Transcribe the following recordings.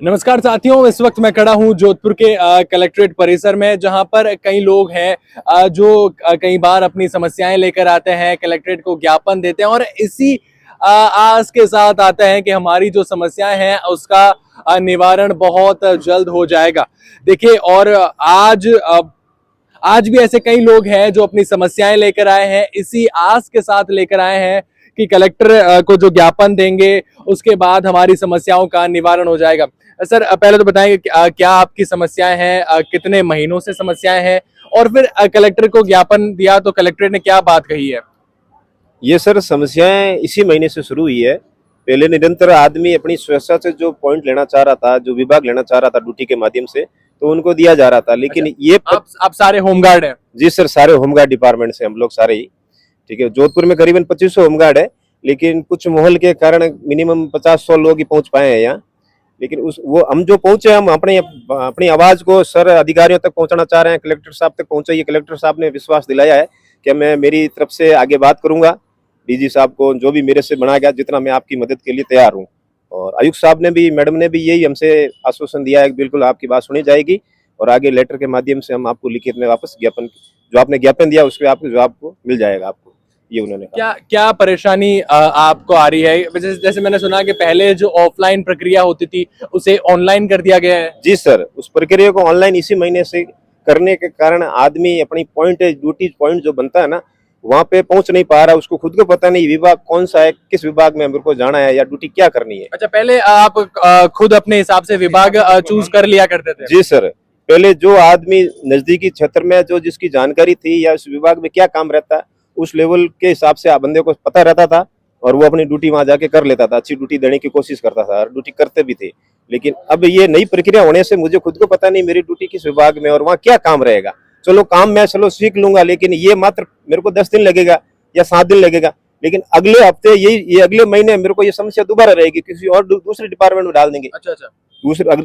नमस्कार साथियों, इस वक्त मैं खड़ा हूं जोधपुर के कलेक्ट्रेट परिसर में, जहां पर कई लोग हैं जो कई बार अपनी समस्याएं लेकर आते हैं, कलेक्ट्रेट को ज्ञापन देते हैं और इसी आस के साथ आते हैं कि हमारी जो समस्याएं हैं उसका निवारण बहुत जल्द हो जाएगा। देखिए, और आज भी ऐसे कई लोग हैं जो अपनी समस्याएं लेकर आए हैं, इसी आस के साथ लेकर आए हैं कि कलेक्टर को जो ज्ञापन देंगे उसके बाद हमारी समस्याओं का निवारण हो जाएगा। सर, पहले तो बताएंगे क्या आपकी समस्याएं हैं, कितने महीनों से समस्याएं हैं, और फिर कलेक्टर को ज्ञापन दिया तो कलेक्टर ने क्या बात कही है? ये सर समस्याएं इसी महीने से शुरू हुई है। पहले निरंतर आदमी अपनी स्वेच्छा से जो पॉइंट लेना चाह रहा था, जो विभाग लेना चाह रहा था ड्यूटी के माध्यम से, तो उनको दिया जा रहा था। लेकिन अच्छा, ये आप सारे होमगार्ड हैं? जी सर, सारे होमगार्ड डिपार्टमेंट से हम लोग सारे ही। ठीक है, जोधपुर में करीबन 2500 होमगार्ड है, लेकिन कुछ माहौल के कारण मिनिमम 50-100 लोग ही पहुंच पाए हैं यहाँ। लेकिन वो हम जो पहुंचे, हम अपनी आवाज को सर अधिकारियों तक पहुंचाना चाह रहे हैं, कलेक्टर साहब तक पहुंचाइए। कलेक्टर साहब ने विश्वास दिलाया है कि मैं मेरी तरफ से आगे बात करूंगा, डीजी साहब को जो भी मेरे से बनाया गया जितना मैं आपकी मदद के लिए तैयार हूँ। और आयुक्त साहब ने भी, मैडम ने भी यही हमसे आश्वासन दिया है कि बिल्कुल आपकी बात सुनी जाएगी और आगे लेटर के माध्यम से हम आपको लिखित में वापस ज्ञापन, जो आपने ज्ञापन दिया उसके आपको जवाब को मिल जाएगा आपको, ये उन्होंने कहा। क्या परेशानी आपको आ रही है? जैसे मैंने सुना कि पहले जो ऑफलाइन प्रक्रिया होती थी उसे ऑनलाइन कर दिया गया है। जी सर, उस प्रक्रिया को ऑनलाइन इसी महीने से करने के कारण आदमी अपनी पॉइंट, ड्यूटी पॉइंट जो बनता है ना, वहाँ पे पहुंच नहीं पा रहा। उसको खुद को पता नहीं विभाग कौन सा है, किस विभाग में मेरे को जाना है या ड्यूटी क्या करनी है। अच्छा, पहले आप खुद अपने हिसाब से विभाग चूज कर लिया करते थे? जी सर, पहले जो आदमी नजदीकी क्षेत्र में जो जिसकी जानकारी थी या उस विभाग में क्या काम रहता है, उस लेवल के हिसाब से बंदे को पता रहता था और वो अपनी ड्यूटी वहां जाके कर लेता था, अच्छी ड्यूटी देने की कोशिश करता था और ड्यूटी करते भी थे। लेकिन अब ये नई प्रक्रिया होने से मुझे खुद को पता नहीं मेरी ड्यूटी किस विभाग में और वहाँ क्या काम रहेगा। चलो काम मैं सीख लूंगा, लेकिन ये मात्र मेरे को 10 दिन लगेगा या 7 दिन लगेगा। लेकिन अगले हफ्ते ये अगले महीने मेरे को ये समस्या दोबारा रहेगी, किसी और दूसरे डिपार्टमेंट में डाल देंगे। अच्छा, दूसरे अगर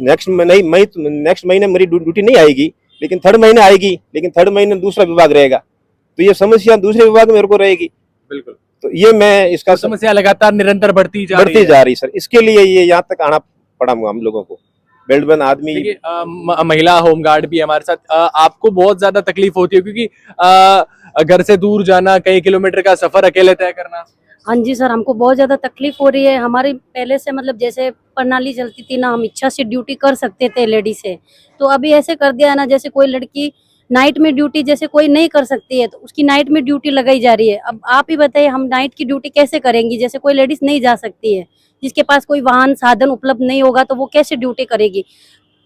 नेक्स्ट महीने मेरी ड्यूटी नहीं आएगी, लेकिन थर्ड महीने आएगी, लेकिन थर्ड महीने दूसरा विभाग रहेगा, तो ये समस्या दूसरे विभाग में मेरे को रहेगी। बिल्कुल। तो ये मैं इसका तो समस्या लगातार निरंतर बढ़ती जा रही सर। इसके लिए ये यहाँ तक आना पड़ा हम लोगों को। बेल्ट बंद आदमी, महिला होमगार्ड भी हमारे साथ। आपको बहुत ज्यादा तकलीफ होती है क्योंकि घर से दूर जाना, कई किलोमीटर का सफर अकेले तय करना? हाँ जी सर, हमको बहुत ज्यादा तकलीफ हो रही है। हमारी पहले से मतलब जैसे प्रणाली चलती थी ना, हम इच्छा से ड्यूटी कर सकते थे लेडी से, तो अभी ऐसे कर दिया है ना, जैसे कोई लड़की नाइट में ड्यूटी जैसे कोई नहीं कर सकती है तो उसकी नाइट में ड्यूटी लगाई जा रही है। अब आप ही बताइए, हम नाइट की ड्यूटी कैसे करेंगी? जैसे कोई लेडीज नहीं जा सकती है, जिसके पास कोई वाहन साधन उपलब्ध नहीं होगा तो वो कैसे ड्यूटी करेगी?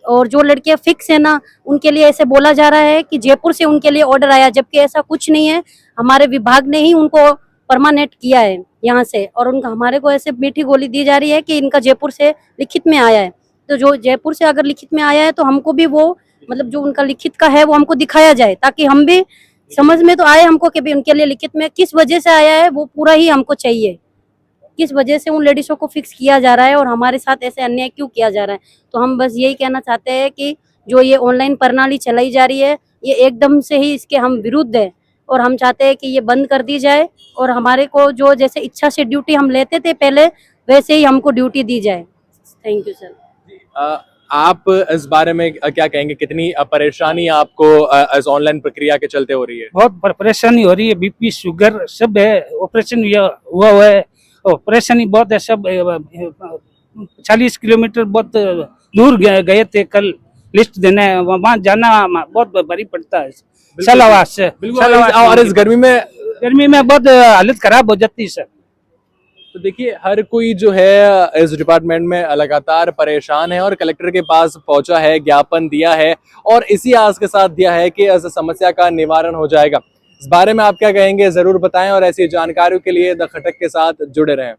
और जो लड़कियां फिक्स है ना, उनके लिए ऐसे बोला जा रहा है कि जयपुर से उनके लिए ऑर्डर आया, जबकि ऐसा कुछ नहीं है। हमारे विभाग ने ही उनको परमानेंट किया है यहाँ से, और उनका हमारे को ऐसे मीठी गोली दी जा रही है कि इनका जयपुर से लिखित में आया है। तो जो जयपुर से अगर लिखित में आया है तो हमको भी वो मतलब जो उनका लिखित का है वो हमको दिखाया जाए, ताकि हम भी समझ में तो आए हमको कि भी उनके लिए लिखित में किस वजह से आया है, वो पूरा ही हमको चाहिए। किस वजह से उन लेडीजों को फिक्स किया जा रहा है और हमारे साथ ऐसे अन्याय क्यों किया जा रहा है? तो हम बस यही कहना चाहते हैं कि जो ये ऑनलाइन प्रणाली चलाई जा रही है, ये एकदम से ही इसके हम विरुद्ध है और हम चाहते हैं कि ये बंद कर दी जाए और हमारे को जो जैसे इच्छा से ड्यूटी हम लेते थे पहले, वैसे ही हमको ड्यूटी दी जाए। Thank you sir. आप इस बारे में क्या कहेंगे? कितनी परेशानी आपको इस ऑनलाइन प्रक्रिया के चलते हो रही है? बहुत परेशानी हो रही है, बीपी शुगर सब है, ऑपरेशन हुआ है, परेशानी बहुत है सब। 40 किलोमीटर बहुत दूर गए थे कल लिस्ट देने, वहाँ जाना बहुत भारी पड़ता है सलावास से। और इस गर्मी में बहुत हालत खराब हो जाती है सर। तो देखिए, हर कोई जो है इस डिपार्टमेंट में लगातार परेशान है और कलेक्टर के पास पहुंचा है, ज्ञापन दिया है और इसी आस के साथ दिया है कि इस समस्या का निवारण हो जाएगा। इस बारे में आप क्या कहेंगे, जरूर बताएं और ऐसी जानकारियों के लिए द खटक के साथ जुड़े रहें।